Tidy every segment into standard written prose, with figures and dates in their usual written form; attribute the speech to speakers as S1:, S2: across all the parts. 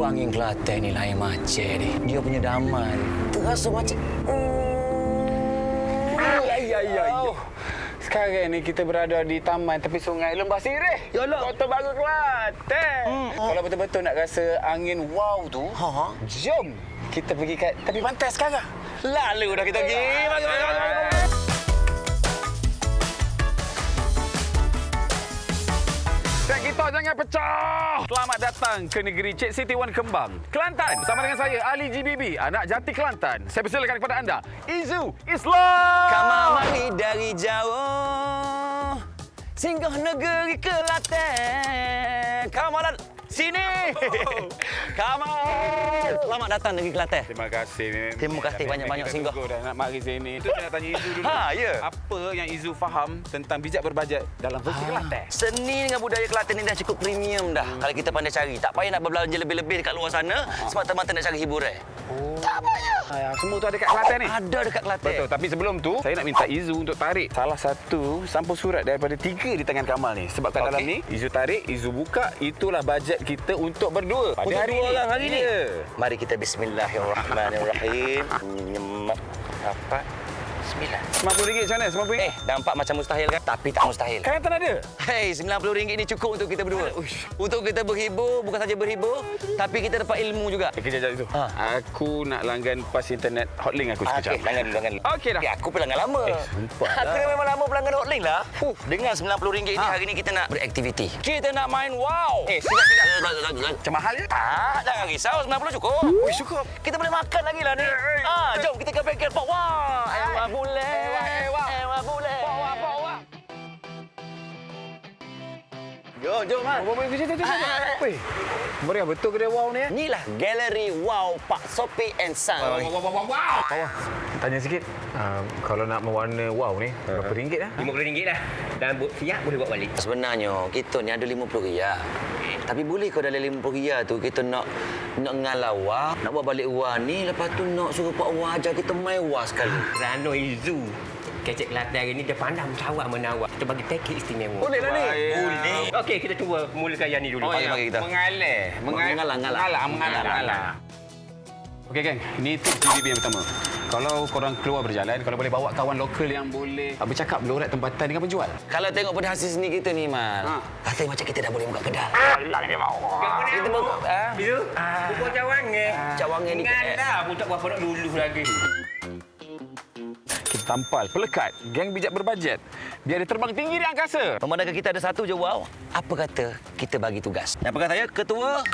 S1: angin Kelantan ni lain macam ni. Dia punya daman terasa macam...
S2: Ya. Sekarang ni kita berada di taman tepi sungai Lembah Sireh.
S1: Yalah.
S2: Kota Baru Kelantan. Kalau betul-betul nak rasa angin wow tu, jom kita pergi kat tepi pantai sekarang.
S1: Lalu dah kita pergi. Mari.
S2: Dan kita jangan pecah. Selamat datang ke negeri Cik Siti Wan Kembang, Kelantan. Bersama dengan saya, Ali GBB, anak jati Kelantan. Saya persilakan kepada anda, Izu Islam.
S1: Kamu mari dari jauh, singgah negeri Kelantan. Kamu sini. Kamu. Selamat datang negeri Kelantan.
S2: Terima kasih.
S1: Terima kasih banyak-banyak singgah.
S2: Dah nak mari sini. Itu saya nak tanya Izu dulu.
S1: Ya.
S2: Apa yang Izu faham tentang bijak berbajet dalam versi Kelantan?
S1: Seni dengan budaya Kelantan ni dah cukup premium dah. Kalau kita pandai cari. Tak payah nak berbelanja lebih-lebih dekat luar sana. Semata-mata nak cari hiburan. Tak payah.
S2: Semua tu ada dekat Kelantan ni?
S1: Ada dekat Kelantan.
S2: Betul. Tapi sebelum tu, saya nak minta Izu untuk tarik salah satu sampul surat daripada 3 di tangan Kamal ni. Sebab kat dalam ni, Izu tarik, Izu buka. Itulah bajet kita untuk berdua. Pada
S1: Untuk
S2: hari
S1: dua
S2: ni.
S1: orang hari ni.
S2: Ya.
S1: Mari kita bismillahirrahmanirrahim. Nyemak. Apa? Bismillah.
S2: RM90 macam mana? RM90?
S1: Nampak macam mustahil kan? Tapi tak mustahil.
S2: Kelantan ada?
S1: Hei, RM90 ni cukup untuk kita berdua. Untuk kita berhibur, bukan saja berhibur, tapi kita dapat ilmu juga.
S2: Kejap itu. Aku nak langgan pas internet hotlink aku sekejap.
S1: Okey, langgan dulu.
S2: Okey dah.
S1: Aku pelanggan lama.
S2: Sumpah
S1: Aku
S2: dah.
S1: memang lama pelanggan hotlink lah. Dengan RM90 ni hari ni kita nak beraktiviti. Kita nak main wow. Tidak.
S2: Macam mahal je?
S1: Tak, jangan risau. RM90 cukup.
S2: Cukup.
S1: Kita boleh makan lagi lah ni. Jom kita ke bengkel. Wah, ewa boleh. Ewa boleh. Wah. Jom, Mas.
S2: Weh, meriah betul kedai wow ni.
S1: Inilah Galeri Wow Pak Sopi and Son.
S2: Wow. Tanya sikit, kalau nak mewarna wow ni, berapa ringgit dah?
S3: RM50 lah. Dan siap boleh buat balik.
S1: Sebenarnya kita ni ada RM50. Tapi boleh kau dalam RM50 tu kita nak ngalau wah, nak buat balik wah ni, lepas tu nak suruh Pak Wah ajar kita mewah sekali.
S3: Rano Izu. Kecek Kelantan hari ni dia pandang mencawak menawar. Kita bagi paket istimewa.
S1: Boleh lah ni.
S3: Boleh. Okey, kita cuba mulakan yang ni dulu.
S1: Mari kita.
S2: Mengalah. Okey, geng. Ini tips GBB yang pertama. Kalau korang keluar berjalan, kalau boleh bawa kawan lokal yang boleh bercakap, lorat tempatan dengan penjual.
S1: Kalau tengok pada hasil seni kita ni, Mal. Rasanya macam kita dah boleh buka kedai. Kita buka.
S3: Biru. Buka cawangan.
S1: Cawangan ni.
S3: Ngalah pun tak berapa nak dulu lagi.
S2: Kita tampal, pelekat, geng bijak berbajet. Biar dia terbang tinggi di angkasa.
S1: Memandangkan kita ada satu je wow. Apa kata kita bagi tugas? Yang pegang saya, ketua.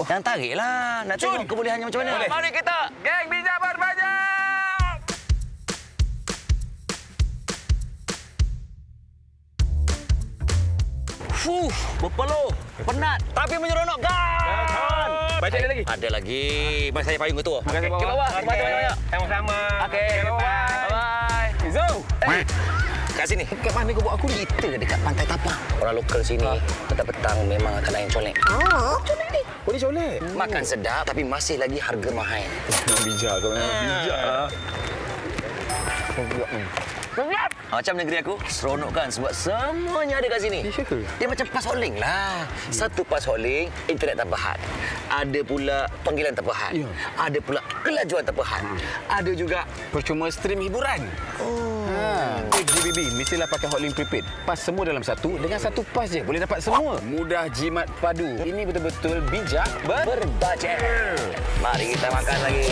S1: Dan tariklah. Nak tengok kebolehannya macam mana.
S2: Boleh.
S1: Mari kita.
S2: Geng bijak berbajet!
S1: Berpeluh. Penat. Tapi menyeronokkan.
S2: Bajet ada lagi?
S1: Ada lagi. Mari saya payung ketua.
S2: Terima kasih,
S1: Ke bawah. Terima kasih banyak-banyak.
S3: Sama-sama.
S1: Okey. Bye-bye.
S2: Izu!
S1: Kat sini. Kat mana kau buat aku ni? Kita dekat Pantai Tapang. Orang lokal sini, petang-petang memang akan lain colek.
S2: Colek ni? Boleh colek?
S1: Makan sedap tapi masih lagi harga mahal.
S2: Bijak kau memang bijak.
S1: Macam negeri aku, seronok kan sebab semuanya ada kat sini.
S2: Ya ke?
S1: Dia macam pas hotlink lah. Satu pas hotlink, internet terpahat. Ada pula panggilan terpahat.
S2: Ya.
S1: Ada pula kelajuan terpahat. Ada juga
S2: Percuma stream hiburan. GBB, mestilah pakai hotlink prepaid. Pas semua dalam satu, dengan satu pas je boleh dapat semua. Mudah jimat padu. Ini betul-betul bijak
S1: berbajet. Mari kita makan lagi.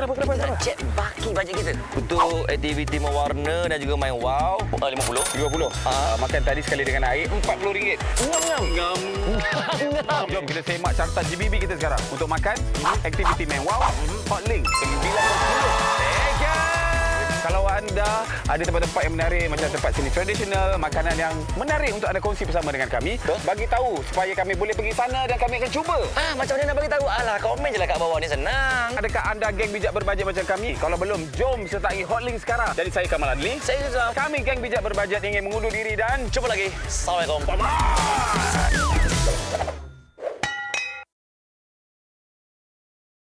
S1: Kenapa? Cek baki bajet kita. Untuk aktiviti mewarna dan juga main wow, 50.
S2: 30. Makan tadi sekali dengan air, RM40.
S1: Ngam.
S2: Jom kita semak carta GBB kita sekarang. Untuk makan, aktiviti main wow, hotlink 90. Kalau anda ada tempat-tempat yang menarik macam tempat seni tradisional, makanan yang menarik untuk anda kongsi bersama dengan kami, bagi tahu supaya kami boleh pergi sana dan kami akan cuba.
S1: Macam mana nak bagi tahu? Alah, komen je lah kat bawah ni, senang.
S2: Adakah anda geng bijak berbajet macam kami? Kalau belum, jom sertai hotlink sekarang. Jadi saya Kamal Adli.
S1: Saya Zuzam.
S2: Kami geng bijak berbajet ingin mengundur diri dan
S1: Jumpa lagi. Assalamualaikum.